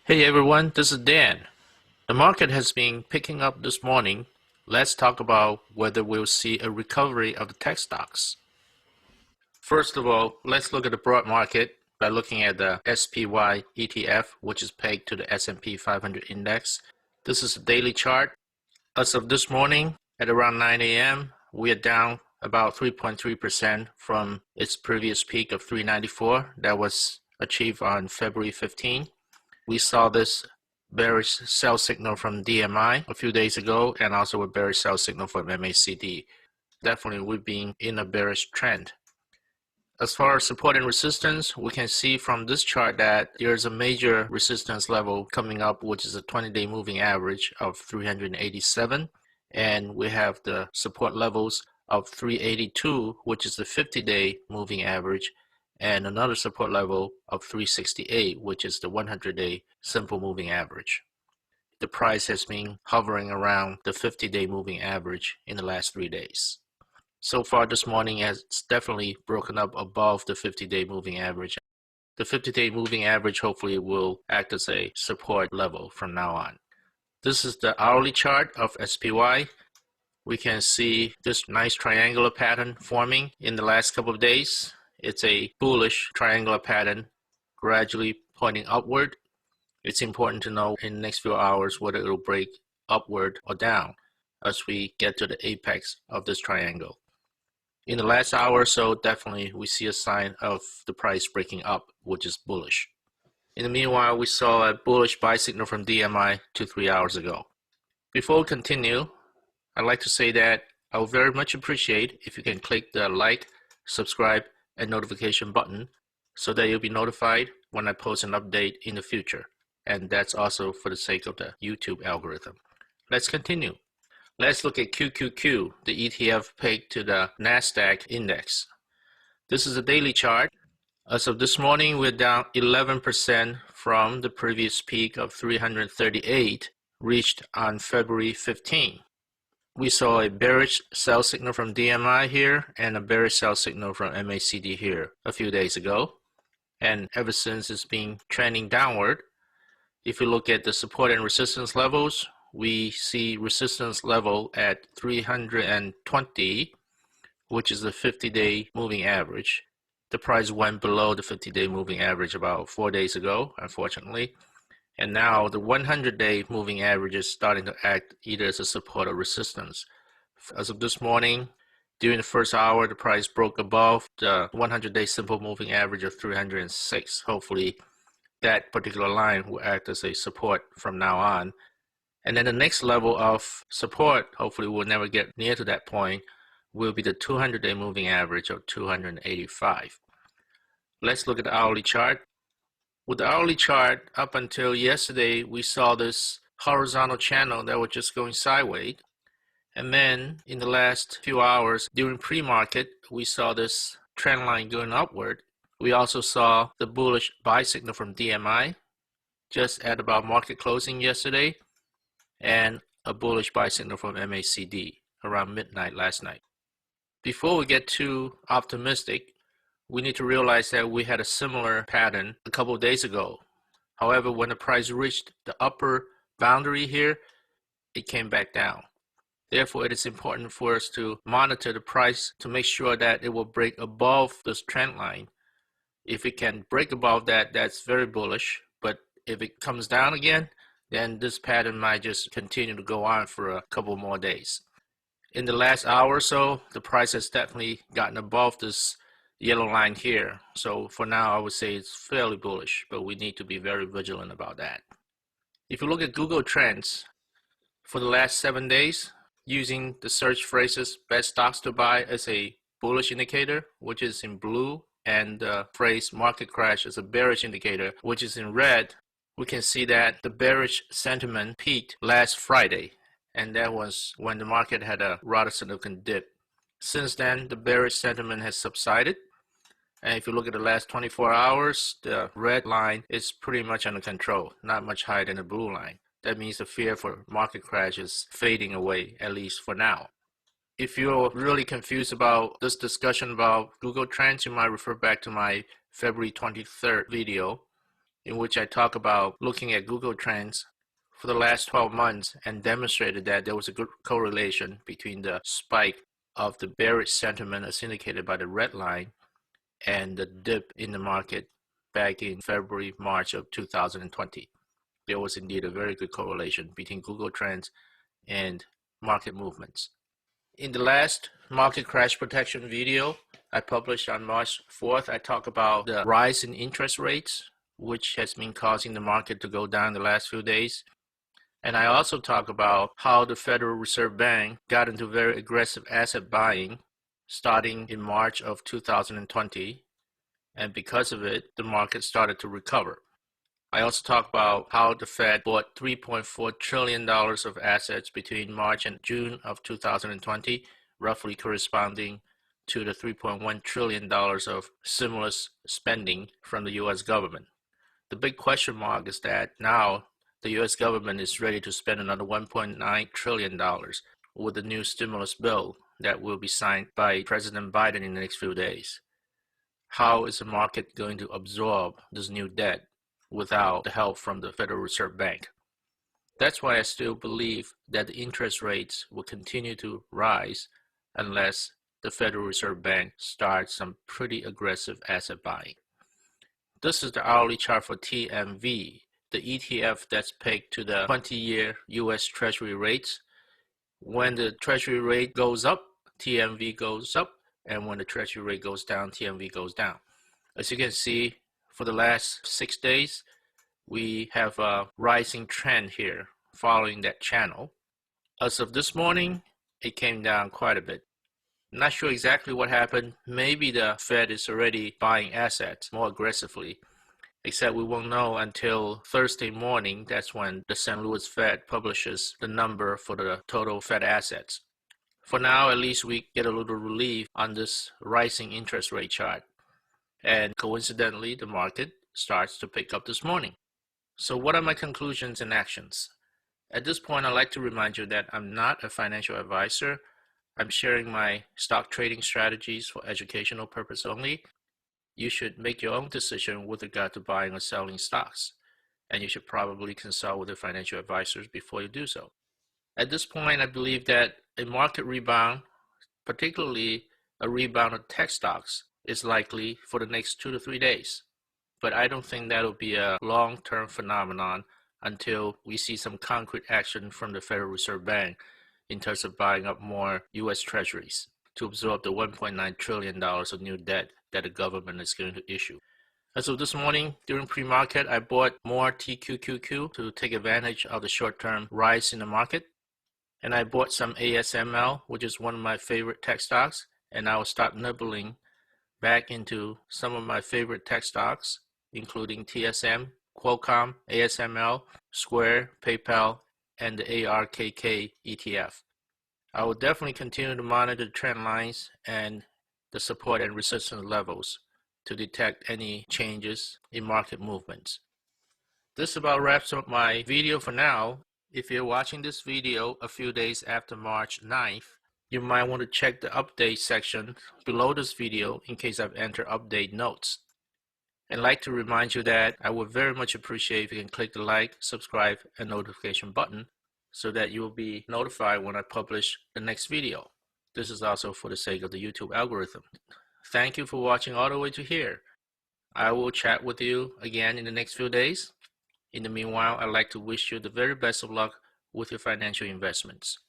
Hey everyone, this is Dan. The market has been picking up this morning. Let's talk about whether we'll see a recovery of the tech stocks. First of all, let's look at the broad market by looking at the SPY ETF, which is pegged to the S&P 500 index. This is a daily chart. As of this morning at around 9 a.m., we are down about 3.3% from its previous peak of 394 that was achieved on February 15. We saw this bearish sell signal from DMI a few days ago and also a bearish sell signal from MACD. Definitely we've been in a bearish trend. As far as support and resistance, we can see from this chart that there's a major resistance level coming up, which is a 20-day moving average of 387, and we have the support levels of 382, which is the 50-day moving average, and another support level of 368, which is the 100-day simple moving average. The price has been hovering around the 50-day moving average in the last 3 days. So far this morning, it's definitely broken up above the 50-day moving average. The 50-day moving average hopefully will act as a support level from now on. This is the hourly chart of SPY. We can see this nice triangular pattern forming in the last couple of days. It's a bullish triangular pattern gradually pointing upward. It's important to know in the next few hours whether it will break upward or down as we get to the apex of this triangle. In the last hour or so, definitely we see a sign of the price breaking up, which is bullish. In the meanwhile, we saw a bullish buy signal from DMI 2-3 hours ago. Before we continue, I'd like to say that I would very much appreciate if you can click the like, subscribe, and notification button so that you'll be notified when I post an update in the future. And that's also for the sake of the YouTube algorithm. Let's continue. Let's look at QQQ, the ETF pegged to the NASDAQ index. This is a daily chart. As of this morning, we're down 11% from the previous peak of 338 reached on February 15. We saw a bearish sell signal from DMI here and a bearish sell signal from MACD here a few days ago. And ever since it's been trending downward. If you look at the support and resistance levels, we see resistance level at 320, which is the 50-day moving average. The price went below the 50-day moving average about 4 days ago, unfortunately. And now the 100-day moving average is starting to act either as a support or resistance. As of this morning, during the first hour, the price broke above the 100-day simple moving average of 306. Hopefully, that particular line will act as a support from now on. And then the next level of support, hopefully we'll never get near to that point, will be the 200-day moving average of 285. Let's look at the hourly chart. With the hourly chart, up until yesterday, we saw this horizontal channel that was just going sideways. And then in the last few hours, during pre-market, we saw this trend line going upward. We also saw the bullish buy signal from DMI just at about market closing yesterday, and a bullish buy signal from MACD around midnight last night. Before we get too optimistic, we need to realize that we had a similar pattern a couple of days ago. However, when the price reached the upper boundary here, it came back down. Therefore, it is important for us to monitor the price to make sure that it will break above this trend line. If it can break above that, that's very bullish. But if it comes down again, then this pattern might just continue to go on for a couple more days. In the last hour or so, the price has definitely gotten above this yellow line here. So for now, I would say it's fairly bullish, but we need to be very vigilant about that. If you look at Google Trends, for the last 7 days, using the search phrases best stocks to buy as a bullish indicator, which is in blue, and the phrase market crash as a bearish indicator, which is in red, we can see that the bearish sentiment peaked last Friday, and that was when the market had a rather significant dip. Since then, the bearish sentiment has subsided, and if you look at the last 24 hours, the red line is pretty much under control, not much higher than the blue line. That means the fear for market crash is fading away, at least for now. If you're really confused about this discussion about Google Trends, you might refer back to my February 23rd video. in which I talk about looking at Google Trends for the last 12 months and demonstrated that there was a good correlation between the spike of the bearish sentiment as indicated by the red line and the dip in the market back in February, March of 2020. There was indeed a very good correlation between Google Trends and market movements. In the last market crash protection video I published on March 4th, I talked about the rise in interest rates, which has been causing the market to go down the last few days. And I also talk about how the Federal Reserve Bank got into very aggressive asset buying starting in March of 2020, and because of it, the market started to recover. I also talk about how the Fed bought $3.4 trillion of assets between March and June of 2020, roughly corresponding to the $3.1 trillion of stimulus spending from the US government. The big question mark is that now the US government is ready to spend another $1.9 trillion with the new stimulus bill that will be signed by President Biden in the next few days. How is the market going to absorb this new debt without the help from the Federal Reserve Bank? That's why I still believe that the interest rates will continue to rise unless the Federal Reserve Bank starts some pretty aggressive asset buying. This is the hourly chart for TMV, the ETF that's pegged to the 20-year US Treasury rates. When the Treasury rate goes up, TMV goes up, and when the Treasury rate goes down, TMV goes down. As you can see, for the last 6 days, we have a rising trend here following that channel. As of this morning, it came down quite a bit. Not sure exactly what happened. Maybe the Fed is already buying assets more aggressively, except we won't know until Thursday morning. That's when the St. Louis Fed publishes the number for the total Fed assets. For now, at least we get a little relief on this rising interest rate chart. And coincidentally, the market starts to pick up this morning. So what are my conclusions and actions? At this point, I'd like to remind you that I'm not a financial advisor. I'm sharing my stock trading strategies for educational purpose only. You should make your own decision with regard to buying or selling stocks, and you should probably consult with your financial advisors before you do so. At this point, I believe that a market rebound, particularly a rebound of tech stocks, is likely for the next 2 to 3 days. But I don't think that'll be a long-term phenomenon until we see some concrete action from the Federal Reserve Bank in terms of buying up more US Treasuries to absorb the $1.9 trillion of new debt that the government is going to issue. As of this morning, during pre-market, I bought more TQQQ to take advantage of the short-term rise in the market. And I bought some ASML, which is one of my favorite tech stocks, and I will start nibbling back into some of my favorite tech stocks, including TSM, QCOM, ASML, Square, PayPal, and the ARKK ETF. I will definitely continue to monitor the trend lines and the support and resistance levels to detect any changes in market movements. This about wraps up my video for now. If you're watching this video a few days after March 9th, you might want to check the update section below this video in case I've entered update notes. I'd like to remind you that I would very much appreciate if you can click the like, subscribe, and notification button so that you will be notified when I publish the next video. This is also for the sake of the YouTube algorithm. Thank you for watching all the way to here. I will chat with you again in the next few days. In the meanwhile, I'd like to wish you the very best of luck with your financial investments.